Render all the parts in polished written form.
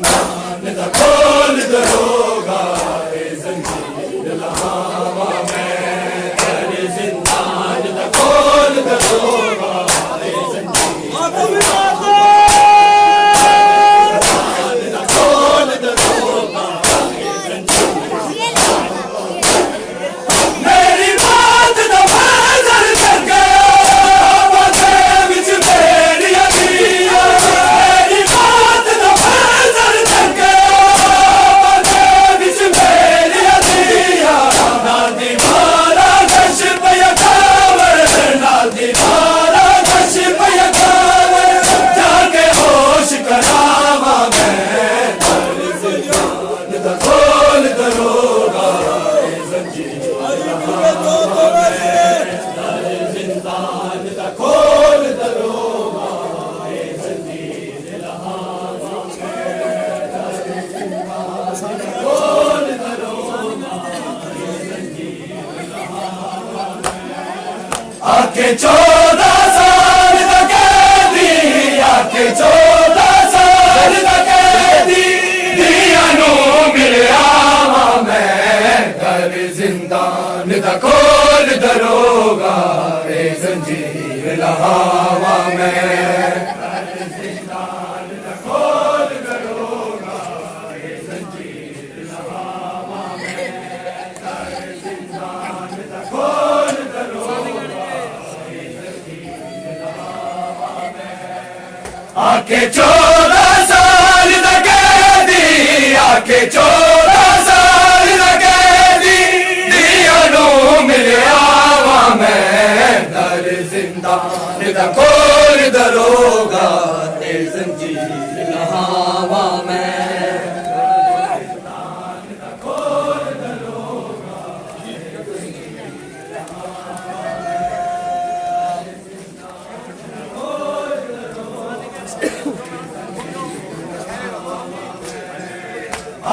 जिंदान दा खोल दरोगा ए जंजीर लहावा में कर जिंदान दा खोल दरोगा ए जंजीर दा खोल दरोगा ए जंजीर मेरी बात दा फैजल कर गया वदे विच मेरी अदिया मेरी बात दा फैजल कर गया वदे विच मेरी अदिया नाल दीवारा गश पया खावर नाल दीवारा गश पया खावर जाके होश करावा मैं कर जिंदान दा खोल दरोगा ए जंजीर जिंदान दा खोल दरोगा ए जंजीर लहावा खोल दरोगा ए जंजीर लहावा आके 14 साल दा कैदी आके 14 साल दा कैदी दिया नू मिलिया मैं कर जिंदान दा खोल दरोगा ए जंजीर लहावा मैं कर जिंदान दा खोल दरोगा ए जंजीर लहावा मैं कर जिंदान दा खोल दरोगा ए जंजीर लहावा मैं आके 14 साल दा कैदी आके 14 साल दा कैदी दिया नू मिलिया मैं कर जिंदान दा खोल दरोगा ए जंजीर लहावा मैं जिंदान दा खोल दरोगा ए जंजीर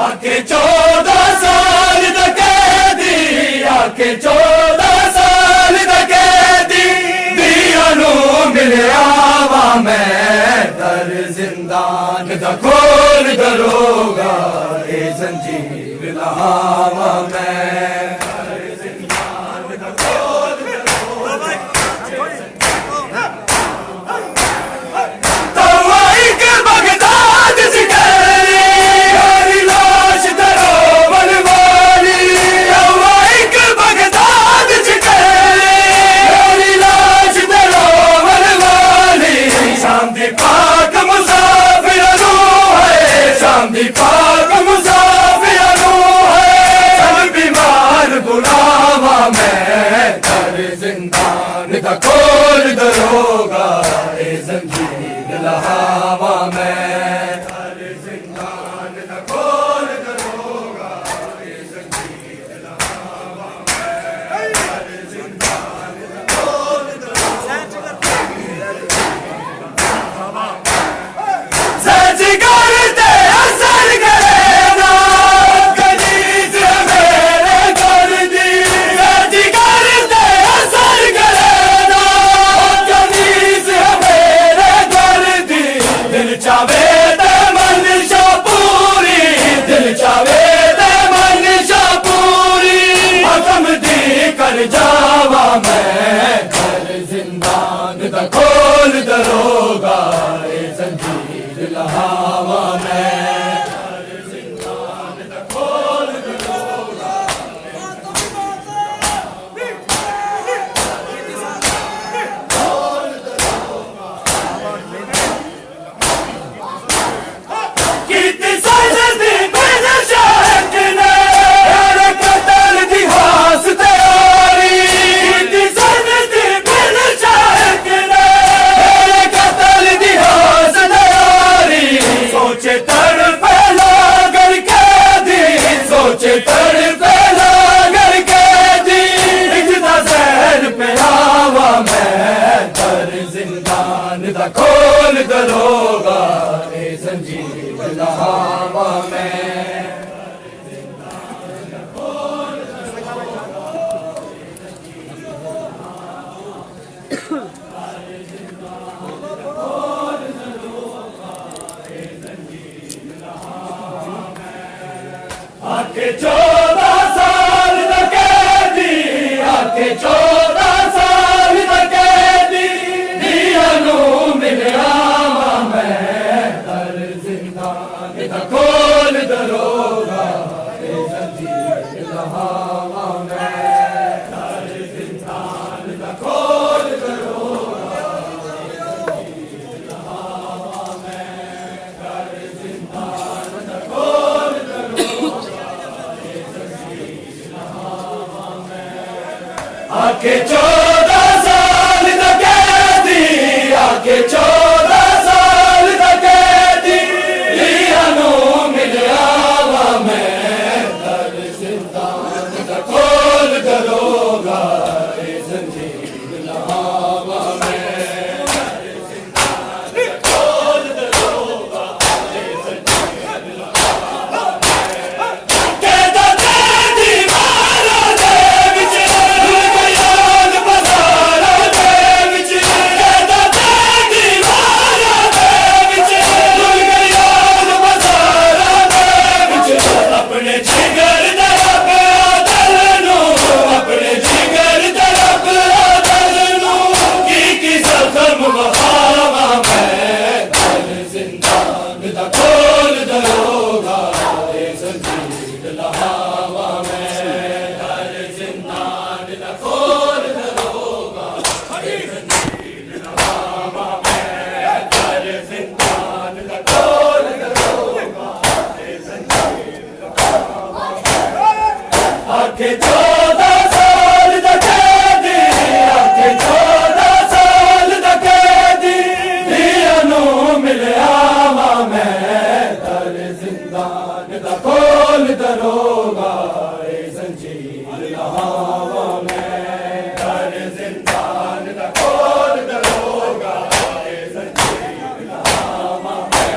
आके 14 साल दा कैदी आके 14 साल दा कैदी दिया नू मिलिया मैं कर जिंदान दा खोल दरोगा ए जंजीर लहावा मैं कर जिंदान दा खोल दरोगा तवाई के बगदाद से मेरी लाश दरो बनवाली तवाई के बगदाद से मेरी लाश दरो बनवाली शाम दी पाक मुसाफिर रूह है शाम दी पाक मुसाफिर रूह है सब बीमार गुलामा मैं कर जिंदान दा खोल दरोगा ए जंजीर लहावा मैं कर जिंदान दा खोल दरोगा ए जंजीर लहावा मैं कर जिंदान दा खोल दरोगा सच करते असर करे ना कनीज मेरे कर दी सच करते असर करे ना कनीज मेरे कर दी दिल चावे ते मनशा पूरी दिल चावे ते मनशा पूरी हकम दी कर जावा मैं कर जिंदान दा खोल दरोगा ए जंजीर लहावा मैं कर जिंदान दा खोल दरोगा कितनी सजदी मेरे शाहक ने मेरे कतल दी हास तैयारी कितनी सजदी मेरे शाहक ने मेरे कतल दी हास तैयारी सोचे तड़पे लागर कैदी सोचे तड़पे लागर कैदी इजना जहर पे आवा मैं कर जिंदान दा खोल दरोगा ए जंजीर लहावा मैं आके 14 साल दा कैदी, आके 14 साल दा कैदी, दिया नू मिलिया वां मैं दर जिंदान दा खोल दरोगा, ए जंजीर लहावां मैं दर जिंदान दा खोल दरोगा, जंजीर लहावां मैं दर जिंदान दा खोल दरोगा, जंजीर लहावां मैं। आके 14 साल दा कैदी, आके 14 साल दा कैदी, लिया नू मिलिया वां मैं दर जिंदान दा खोल दरोगा, ए जंजीर लहावां मैं दर जिंदान दा खोल दरोगा, ए जंजीर लहावां मैं। कैदा कैदी मारा दे विच, भुल गयान बाजारा दे विच, कैदा कैदी मारा दे विच, भुल गयान बाजारा दे विच, अपने जिगर दा रब आदल नू, अपने जिगर दा रब आदल नू, की जख्म वहावां मैं दर जिंदान दा खोल दरोगा, ए जंजीर लहावां मैं दर जिंदान दा खोल दरोगा, ए जंजीर लहावां मैं दर जिंदान दा खोल दरोगा, ए जंजीर लहावां मैं। आके 14 साल दा कैदी, आके 14 साल दा कैदी, दिया नू मिलिया वां मैं दर जिंदान दा खोल दरोगा, ए जंजीर लहावां मैं दर जिंदान दा खोल दरोगा, ए जंजीर लहावां मैं।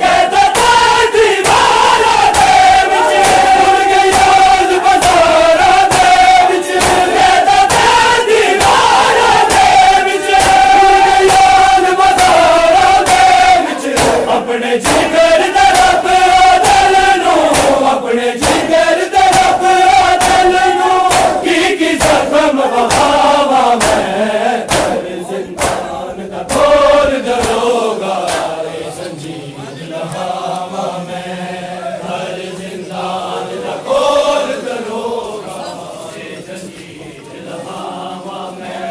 कैदा कैदी मारा दे विच, भुल गयान बाजारा दे विच, कैदा कैदी मारा दे विच, भुल गयान बाजारा दे विच, अपने जिगर दा रब आदल नू, अपने जिगर दा रब आदल नू, की जख्म वहावां मैं दर जिंदान दा खोल दरोगा, ए जंजीर लहावां मैं दर जिंदान दा खोल दरोगा, ए जंजीर लहावां मैं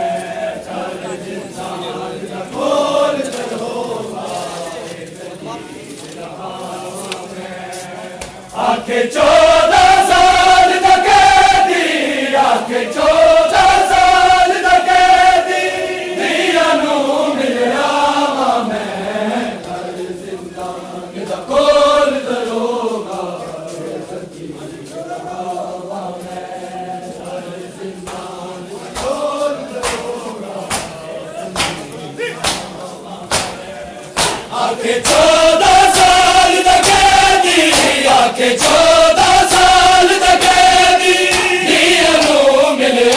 दर जिंदान दा खोल दरोगा, ए जंजीर लहावां मैं। आके 14 साल दा कैदी, आके 14 साल दा कैदी, दिया नू मिलिया वां मैं दर जिंदान दा खोल दरोगा, ए जंजीर लहावां मैं दर जिंदान दा खोल दरोगा, ए जंजीर लहावां मैं। आके 14 साल दा कैदी, आके 14 साल दा कैदी, दिया नू मिलिया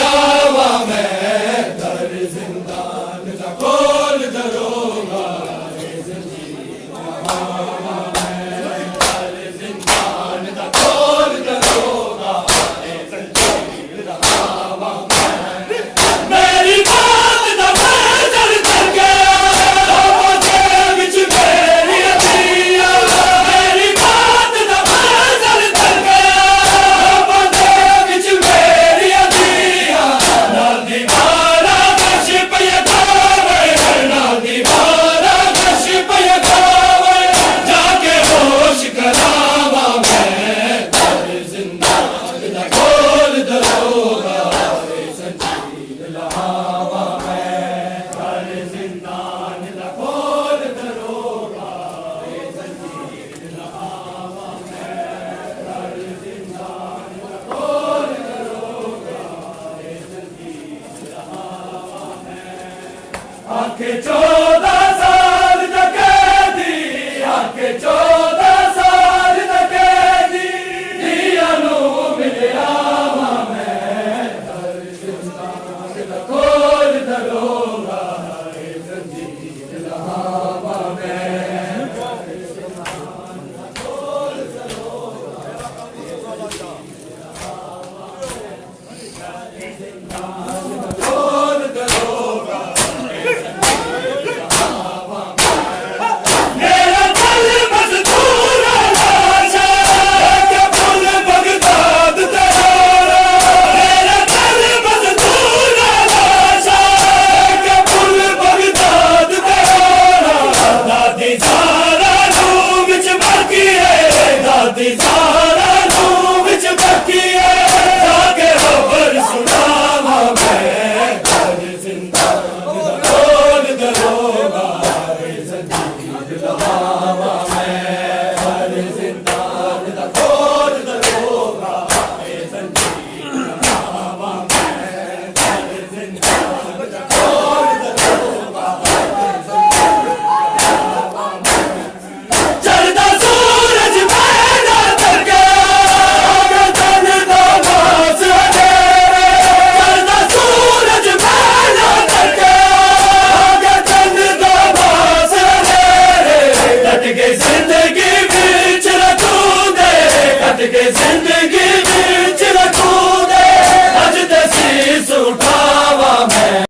जिंदा